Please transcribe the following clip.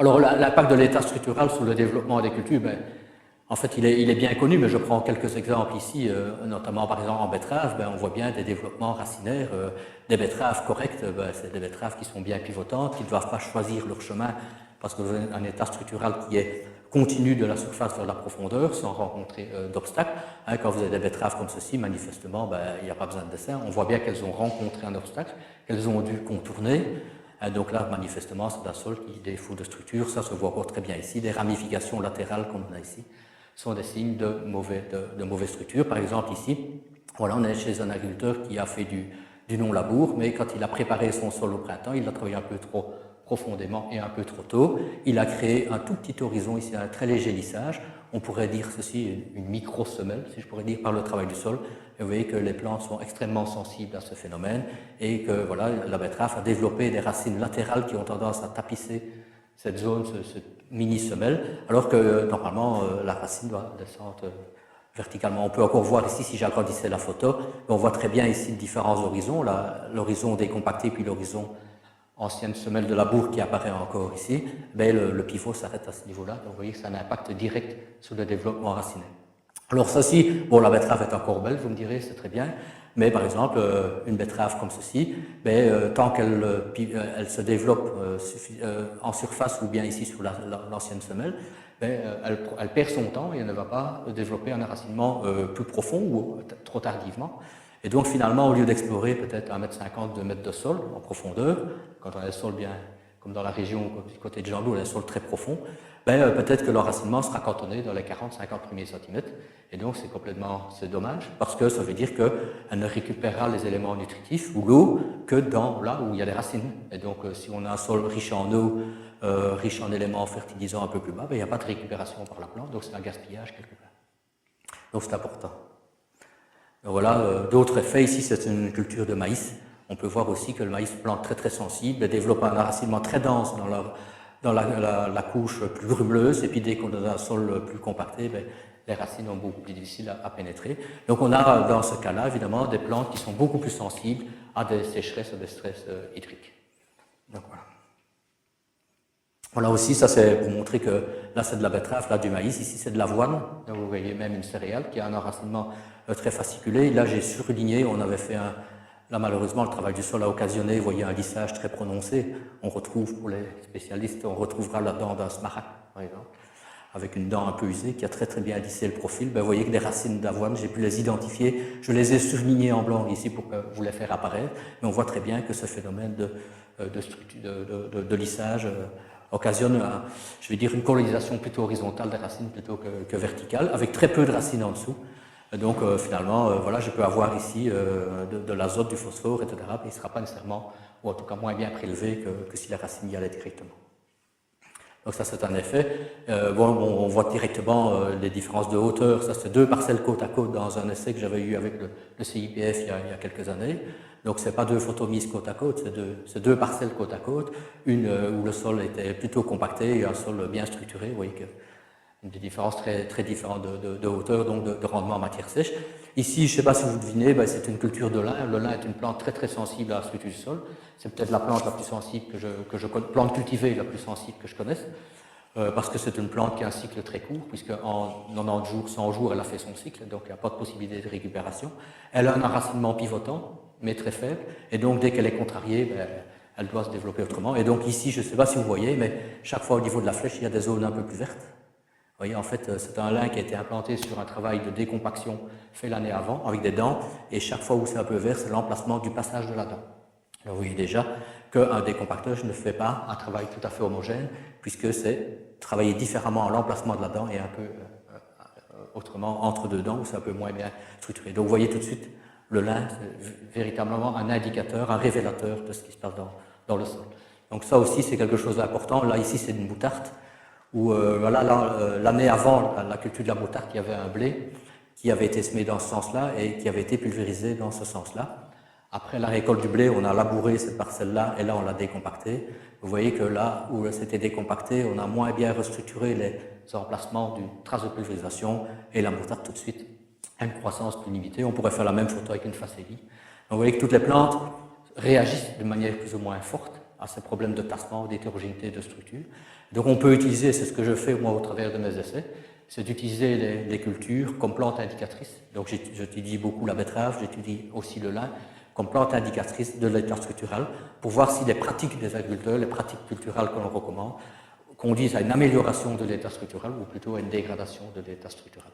Alors l'impact de l'état structural sur le développement des cultures, ben, en fait il est bien connu, mais je prends quelques exemples ici, notamment par exemple en betterave, ben, on voit bien des développements racinaires, des betteraves correctes, ben, c'est des betteraves qui sont bien pivotantes, qui ne doivent pas choisir leur chemin parce que vous avez un état structural qui est continu de la surface vers la profondeur sans rencontrer d'obstacles. Hein, quand vous avez des betteraves comme ceci, manifestement, ben, il n'y a pas besoin de dessin, on voit bien qu'elles ont rencontré un obstacle, qu'elles ont dû contourner. Donc là, manifestement, c'est un sol qui défaut de structure, ça se voit encore très bien ici. Des ramifications latérales, comme on a ici, sont des signes de mauvaise structure. Par exemple, ici, voilà, on est chez un agriculteur qui a fait du non-labour, mais quand il a préparé son sol au printemps, il l'a travaillé un peu trop profondément et un peu trop tôt. Il a créé un tout petit horizon, ici un très léger lissage. On pourrait dire ceci une micro-semelle, si je pourrais dire, par le travail du sol. Et vous voyez que les plantes sont extrêmement sensibles à ce phénomène et que voilà, la betterave a développé des racines latérales qui ont tendance à tapisser cette zone, cette mini-semelle, alors que normalement la racine doit descendre verticalement. On peut encore voir ici, si j'agrandissais la photo, on voit très bien ici différents horizons, l'horizon décompacté puis l'horizon ancienne semelle de labour qui apparaît encore ici, ben le pivot s'arrête à ce niveau-là. Donc vous voyez que ça a un impact direct sur le développement raciné. Alors ceci, bon, la betterave est encore belle, vous me direz, c'est très bien, mais par exemple, une betterave comme ceci, ben, tant qu'elle elle se développe en surface ou bien ici sur l'ancienne semelle, ben, elle perd son temps et elle ne va pas développer un enracinement plus profond ou trop tardivement. Et donc finalement, au lieu d'explorer peut-être 1,50 m, 2 mètres de sol en profondeur, quand on a des sols bien, comme dans la région du côté de Jean-Loup, on a des sols très profonds, ben, peut-être que l'enracinement sera cantonné dans les 40-50 premiers centimètres. Et donc c'est dommage, parce que ça veut dire qu'elle ne récupérera les éléments nutritifs ou l'eau que dans là où il y a des racines. Et donc si on a un sol riche en eau, riche en éléments fertilisants un peu plus bas, ben, il n'y a pas de récupération par la plante, donc c'est un gaspillage quelque part. Donc c'est important. Voilà, d'autres effets, ici c'est une culture de maïs. On peut voir aussi que le maïs, plante très très sensible, développe un enracinement très dense dans la couche plus grumeleuse, et puis dès qu'on a un sol plus compacté, ben, les racines sont beaucoup plus difficiles à pénétrer. Donc on a dans ce cas-là, évidemment, des plantes qui sont beaucoup plus sensibles à des sécheresses, à des stress hydriques. Donc voilà. Voilà aussi, ça c'est pour montrer que là c'est de la betterave, là du maïs, ici c'est de l'avoine. Vous voyez même une céréale qui a un enracinement très fasciculé. Là j'ai surligné, on avait fait là malheureusement le travail du sol a occasionné, vous voyez un lissage très prononcé. On retrouve, pour les spécialistes, on retrouvera la dent d'un smaragde par exemple, avec une dent un peu usée qui a très très bien lissé le profil. Ben, vous voyez que des racines d'avoine, j'ai pu les identifier, je les ai surlignées en blanc ici pour vous les faire apparaître, mais on voit très bien que ce phénomène de lissage occasionne, je vais dire, une colonisation plutôt horizontale des racines plutôt que verticale, avec très peu de racines en dessous. Donc finalement, voilà, je peux avoir ici de l'azote, du phosphore, etc., mais il ne sera pas nécessairement, ou en tout cas moins bien prélevé que si la racine y allait directement. Donc ça c'est un effet. On voit directement les différences de hauteur. Ça c'est 2 parcelles côte à côte dans un essai que j'avais eu avec le CIPF il y a quelques années. Donc ce n'est pas 2 photos mises côte à côte, c'est deux parcelles côte à côte. Une où le sol était plutôt compacté et un sol bien structuré. Vous voyez que des différences très, très différentes de hauteur, donc de rendement en matière sèche. Ici, je ne sais pas si vous devinez, ben, c'est une culture de lin. Le lin est une plante très très sensible à la structure du sol. C'est peut-être la plante la plus sensible plante cultivée la plus sensible que je connaisse, parce que c'est une plante qui a un cycle très court, puisque en 90 jours, 100 jours, elle a fait son cycle, donc il n'y a pas de possibilité de récupération. Elle a un enracinement pivotant, mais très faible, et donc dès qu'elle est contrariée, ben, elle doit se développer autrement. Et donc ici, je ne sais pas si vous voyez, mais chaque fois au niveau de la flèche, il y a des zones un peu plus vertes. Vous voyez, en fait, c'est un lin qui a été implanté sur un travail de décompaction fait l'année avant, avec des dents, et chaque fois où c'est un peu vert, c'est l'emplacement du passage de la dent. Alors, vous voyez déjà qu'un décompacteur ne fait pas un travail tout à fait homogène, puisque c'est travailler différemment à l'emplacement de la dent et un peu autrement entre deux dents, où c'est un peu moins bien structuré. Donc, vous voyez tout de suite, le lin, c'est véritablement un indicateur, un révélateur de ce qui se passe dans le sol. Donc, ça aussi, c'est quelque chose d'important. Là, ici, c'est une moutarde, où voilà, l'année avant la culture de la moutarde, il y avait un blé qui avait été semé dans ce sens-là et qui avait été pulvérisé dans ce sens-là. Après la récolte du blé, on a labouré cette parcelle-là et là on l'a décompactée. Vous voyez que là où c'était décompacté, on a moins bien restructuré les emplacements d'une trace de pulvérisation et la moutarde tout de suite a une croissance plus limitée. On pourrait faire la même photo avec une facélie. Donc vous voyez que toutes les plantes réagissent de manière plus ou moins forte à ces problèmes de tassement, d'hétérogénéité de structure. Donc on peut utiliser, c'est ce que je fais moi au travers de mes essais, c'est d'utiliser les cultures comme plantes indicatrices. Donc j'étudie beaucoup la betterave, j'étudie aussi le lin comme plante indicatrice de l'état structural pour voir si les pratiques des agriculteurs, les pratiques culturelles que l'on recommande, conduisent à une amélioration de l'état structural ou plutôt à une dégradation de l'état structural.